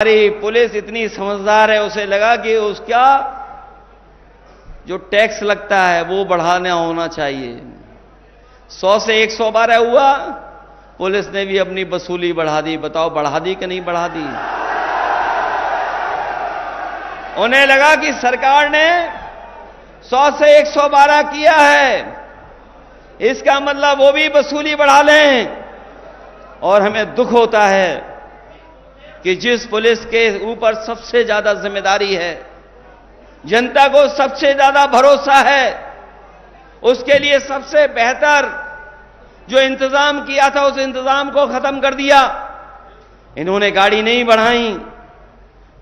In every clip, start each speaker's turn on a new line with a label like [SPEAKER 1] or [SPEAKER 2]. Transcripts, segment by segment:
[SPEAKER 1] हमारी पुलिस इतनी समझदार है, उसे लगा कि उसका जो टैक्स लगता है वो बढ़ाना होना चाहिए। 100 से 112 हुआ, पुलिस ने भी अपनी वसूली बढ़ा दी। बताओ बढ़ा दी कि नहीं बढ़ा दी? उन्हें लगा कि सरकार ने 100 से 112 किया है, इसका मतलब वो भी वसूली बढ़ा लें। और हमें दुख होता है कि जिस पुलिस के ऊपर सबसे ज्यादा जिम्मेदारी है, जनता को सबसे ज्यादा भरोसा है, उसके लिए सबसे बेहतर जो इंतजाम किया था उस इंतजाम को खत्म कर दिया। इन्होंने गाड़ी नहीं बढ़ाई,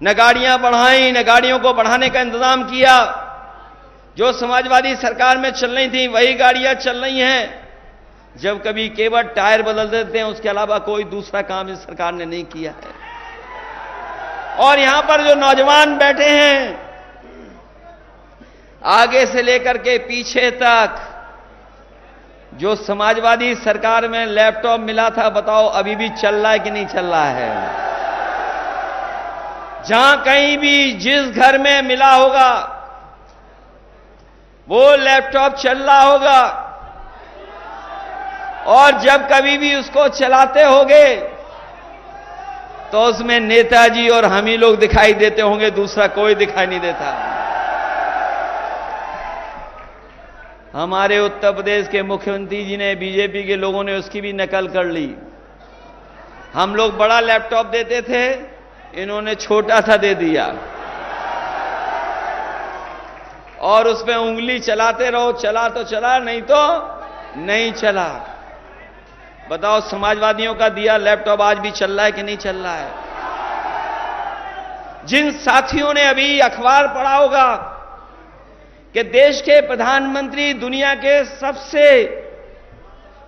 [SPEAKER 1] न गाड़ियां बढ़ाई, न गाड़ियों को बढ़ाने का इंतजाम किया। जो समाजवादी सरकार में चल रही थी वही गाड़ियां चल रही हैं। जब कभी केवल टायर बदल देते हैं, उसके अलावा कोई दूसरा काम इस सरकार ने नहीं किया है। और यहां पर जो नौजवान बैठे हैं, आगे से लेकर के पीछे तक, जो समाजवादी सरकार में लैपटॉप मिला था, बताओ अभी भी चल रहा है कि नहीं चल रहा है? जहां कहीं भी जिस घर में मिला होगा वो लैपटॉप चल रहा होगा। और जब कभी भी उसको चलाते होंगे तो उसमें नेताजी और हम ही लोग दिखाई देते होंगे, दूसरा कोई दिखाई नहीं देता। हमारे उत्तर प्रदेश के मुख्यमंत्री जी ने, बीजेपी के लोगों ने उसकी भी नकल कर ली। हम लोग बड़ा लैपटॉप देते थे, इन्होंने छोटा सा दे दिया और उसमें उंगली चलाते रहो, चला तो चला, नहीं तो नहीं चला। बताओ समाजवादियों का दिया लैपटॉप आज भी चल रहा है कि नहीं चल रहा है? जिन साथियों ने अभी अखबार पढ़ा होगा कि देश के प्रधानमंत्री दुनिया के सबसे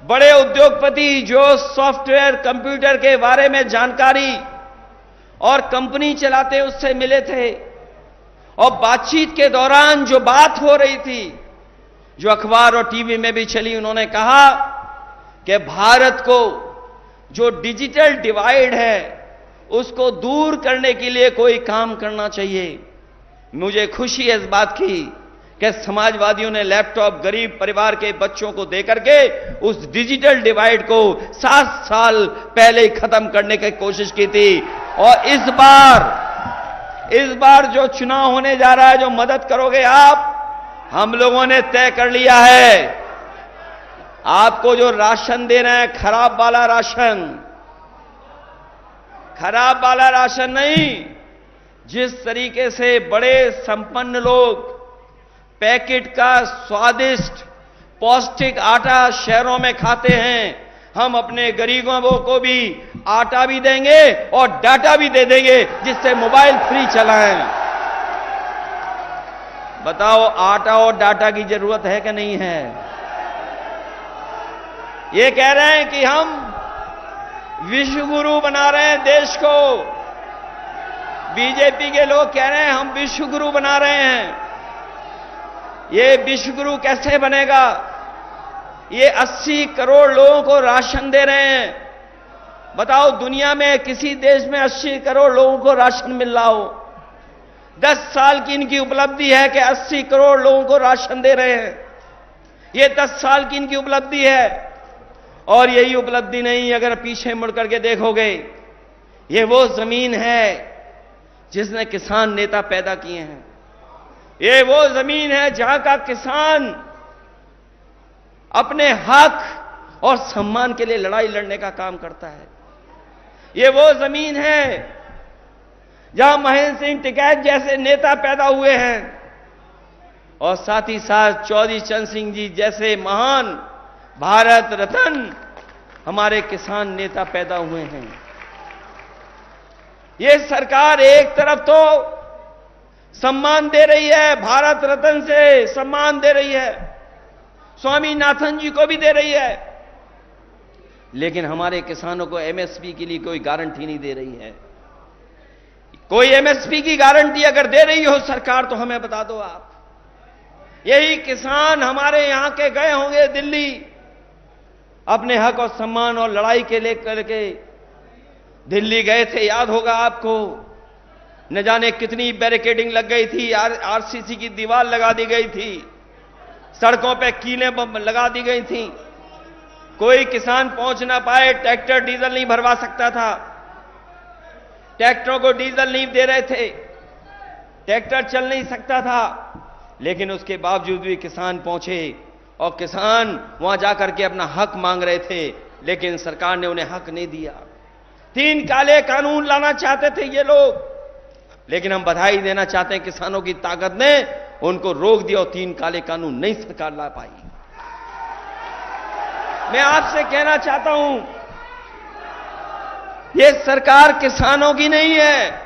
[SPEAKER 1] बड़े उद्योगपति जो सॉफ्टवेयर कंप्यूटर के बारे में जानकारी और कंपनी चलाते उससे मिले थे, और बातचीत के दौरान जो बात हो रही थी, जो अखबार और टीवी में भी चली, उन्होंने कहा कि भारत को जो डिजिटल डिवाइड है उसको दूर करने के लिए कोई काम करना चाहिए। मुझे खुशी है इस बात की कि समाजवादियों ने लैपटॉप गरीब परिवार के बच्चों को देकर के उस डिजिटल डिवाइड को 7 साल पहले ही खत्म करने की कोशिश की थी। और इस बार जो चुनाव होने जा रहा है, जो मदद करोगे आप, हम लोगों ने तय कर लिया है, आपको जो राशन दे रहे हैं, खराब वाला राशन नहीं। जिस तरीके से बड़े संपन्न लोग पैकेट का स्वादिष्ट पौष्टिक आटा शहरों में खाते हैं, हम अपने गरीबों को भी आटा भी देंगे और डाटा भी दे देंगे, जिससे मोबाइल फ्री चलाएं। बताओ आटा और डाटा की जरूरत है कि नहीं है? ये कह रहे हैं कि हम विश्व गुरु बना रहे हैं देश को। बीजेपी के लोग कह रहे हैं हम विश्व गुरु बना रहे हैं। ये विश्व गुरु कैसे बनेगा? ये 80 करोड़ लोगों को राशन दे रहे हैं। बताओ दुनिया में किसी देश में 80 करोड़ लोगों को राशन मिल रहा हो? 10 साल की इनकी उपलब्धि है कि 80 करोड़ लोगों को राशन दे रहे हैं। ये 10 साल की इनकी उपलब्धि है। और यही उपलब्धि नहीं, अगर पीछे मुड़ करके देखोगे, ये वो जमीन है जिसने किसान नेता पैदा किए हैं। ये वो जमीन है जहां का किसान अपने हक और सम्मान के लिए लड़ाई लड़ने का काम करता है। ये वो जमीन है जहां महेंद्र सिंह टिकैत जैसे नेता पैदा हुए हैं, और साथ ही साथ चौधरी चरण सिंह जी जैसे महान भारत रत्न हमारे किसान नेता पैदा हुए हैं। ये सरकार एक तरफ तो सम्मान दे रही है, भारत रत्न से सम्मान दे रही है, स्वामीनाथन जी को भी दे रही है, लेकिन हमारे किसानों को एमएसपी के लिए कोई गारंटी नहीं दे रही है। कोई एमएसपी की गारंटी अगर दे रही हो सरकार तो हमें बता दो आप। यही किसान हमारे यहां के गए होंगे दिल्ली, अपने हक और सम्मान और लड़ाई के लेकर के दिल्ली गए थे, याद होगा आपको। न जाने कितनी बैरिकेडिंग लग गई थी, आरसीसी की दीवार लगा दी गई थी, सड़कों पे कीलें लगा दी गई थी, कोई किसान पहुंच ना पाए, ट्रैक्टर डीजल नहीं भरवा सकता था, ट्रैक्टरों को डीजल नहीं दे रहे थे, ट्रैक्टर चल नहीं सकता था, लेकिन उसके बावजूद भी किसान पहुंचे और किसान वहां जाकर के अपना हक मांग रहे थे, लेकिन सरकार ने उन्हें हक नहीं दिया। 3 काले कानून लाना चाहते थे ये लोग, लेकिन हम बधाई देना चाहते हैं किसानों की ताकत ने उनको रोक दिया और 3 काले कानून नहीं सरकार ला पाई। मैं आपसे कहना चाहता हूं, ये सरकार किसानों की नहीं है,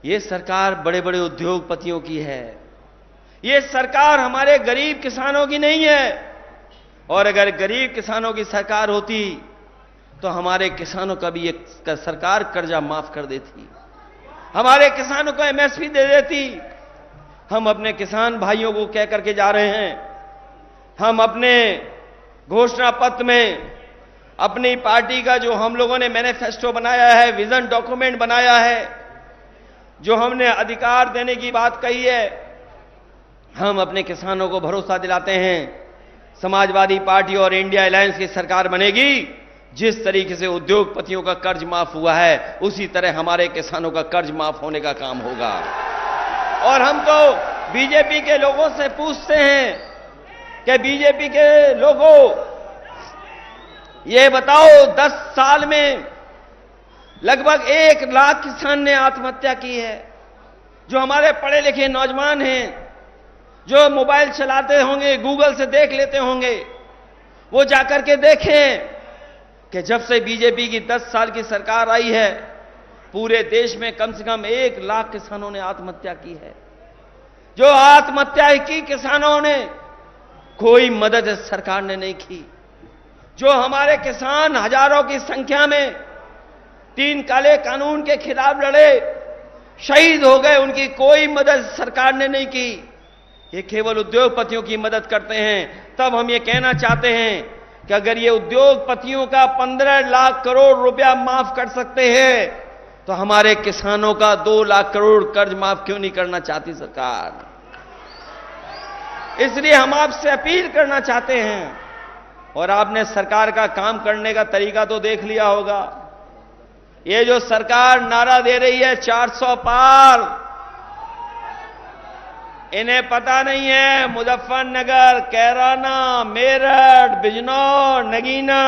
[SPEAKER 1] ये सरकार बड़े बड़े उद्योगपतियों की है, ये सरकार हमारे गरीब किसानों की नहीं है। और अगर गरीब किसानों की सरकार होती तो हमारे किसानों का भी एक सरकार कर्जा माफ कर देती, हमारे किसानों को एमएसपी दे देती। हम अपने किसान भाइयों को कह करके जा रहे हैं, हम अपने घोषणा पत्र में अपनी पार्टी का जो हम लोगों ने मैनिफेस्टो बनाया है, विजन डॉक्यूमेंट बनाया है, जो हमने अधिकार देने की बात कही है, हम अपने किसानों को भरोसा दिलाते हैं समाजवादी पार्टी और इंडिया अलायंस की सरकार बनेगी। जिस तरीके से उद्योगपतियों का कर्ज माफ हुआ है, उसी तरह हमारे किसानों का कर्ज माफ होने का काम होगा। और हम तो बीजेपी के लोगों से पूछते हैं कि बीजेपी के लोगों, ये बताओ 10 साल में लगभग 1 लाख किसान ने आत्महत्या की है। जो हमारे पढ़े लिखे नौजवान हैं, जो मोबाइल चलाते होंगे, गूगल से देख लेते होंगे, वो जाकर के देखें कि जब से बीजेपी की 10 साल की सरकार आई है, पूरे देश में कम से कम 1 लाख किसानों ने आत्महत्या की है। जो आत्महत्या की किसानों ने, कोई मदद सरकार ने नहीं की। जो हमारे किसान हजारों की संख्या में 3 काले कानून के खिलाफ लड़े, शहीद हो गए, उनकी कोई मदद सरकार ने नहीं की। ये केवल उद्योगपतियों की मदद करते हैं। तब हम ये कहना चाहते हैं कि अगर ये उद्योगपतियों का 15 लाख करोड़ रुपया माफ कर सकते हैं, तो हमारे किसानों का 2 लाख करोड़ कर्ज माफ क्यों नहीं करना चाहती सरकार? इसलिए हम आपसे अपील करना चाहते हैं, और आपने सरकार का काम करने का तरीका तो देख लिया होगा। ये जो सरकार नारा दे रही है 400 पार, इन्हें पता नहीं है मुजफ्फरनगर, कैराना, मेरठ, बिजनौर, नगीना,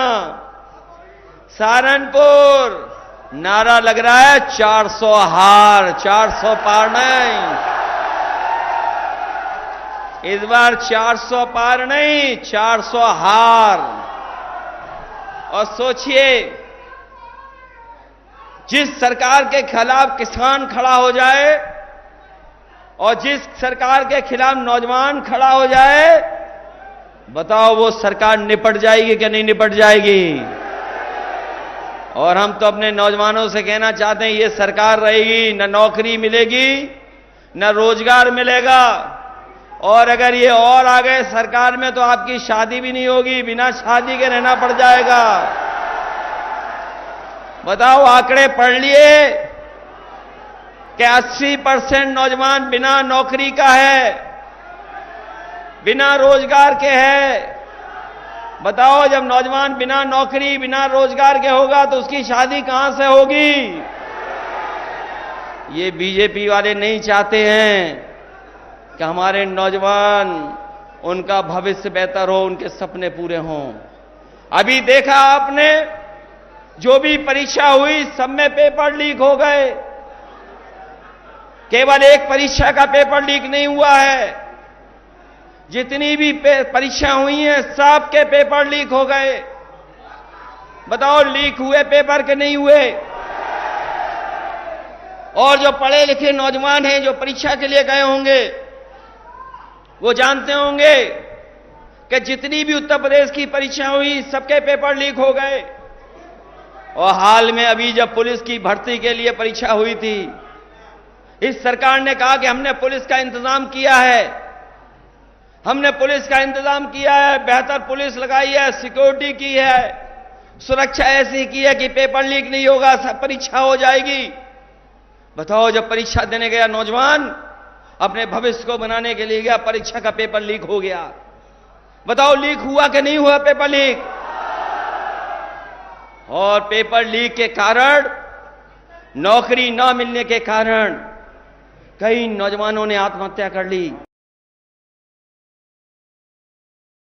[SPEAKER 1] सहारनपुर नारा लग रहा है 400 हार, 400 पार नहीं। इस बार 400 पार नहीं, 400 हार। और सोचिए, जिस सरकार के खिलाफ किसान खड़ा हो जाए और जिस सरकार के खिलाफ नौजवान खड़ा हो जाए, बताओ वो सरकार निपट जाएगी कि नहीं निपट जाएगी? और हम तो अपने नौजवानों से कहना चाहते हैं, ये सरकार रहेगी न नौकरी मिलेगी न रोजगार मिलेगा, और अगर ये और आ गए सरकार में तो आपकी शादी भी नहीं होगी, बिना शादी के रहना पड़ जाएगा। बताओ, आंकड़े पढ़ लिए कि 80% नौजवान बिना नौकरी का है, बिना रोजगार के है। बताओ, जब नौजवान बिना नौकरी बिना रोजगार के होगा तो उसकी शादी कहां से होगी? ये बीजेपी वाले नहीं चाहते हैं कि हमारे नौजवान, उनका भविष्य बेहतर हो, उनके सपने पूरे हों। अभी देखा आपने, जो भी परीक्षा हुई सब में पेपर लीक हो गए। केवल एक परीक्षा का पेपर लीक नहीं हुआ है, जितनी भी परीक्षा हुई हैं सबके पेपर लीक हो गए। बताओ, लीक हुए पेपर के नहीं हुए? और जो पढ़े लिखे नौजवान हैं जो परीक्षा के लिए गए होंगे, वो जानते होंगे कि जितनी भी उत्तर प्रदेश की परीक्षा हुई सबके पेपर लीक हो गए। और हाल में अभी जब पुलिस की भर्ती के लिए परीक्षा हुई थी, इस सरकार ने कहा कि हमने पुलिस का इंतजाम किया है, हमने पुलिस का इंतजाम किया है, बेहतर पुलिस लगाई है, सिक्योरिटी की है, सुरक्षा ऐसी की है कि पेपर लीक नहीं होगा, सब परीक्षा हो जाएगी। बताओ, जब परीक्षा देने गया नौजवान अपने भविष्य को बनाने के लिए गया, परीक्षा का पेपर लीक हो गया। बताओ लीक हुआ कि नहीं हुआ पेपर लीक? और पेपर लीक के कारण, नौकरी न मिलने के कारण कई नौजवानों ने आत्महत्या कर ली।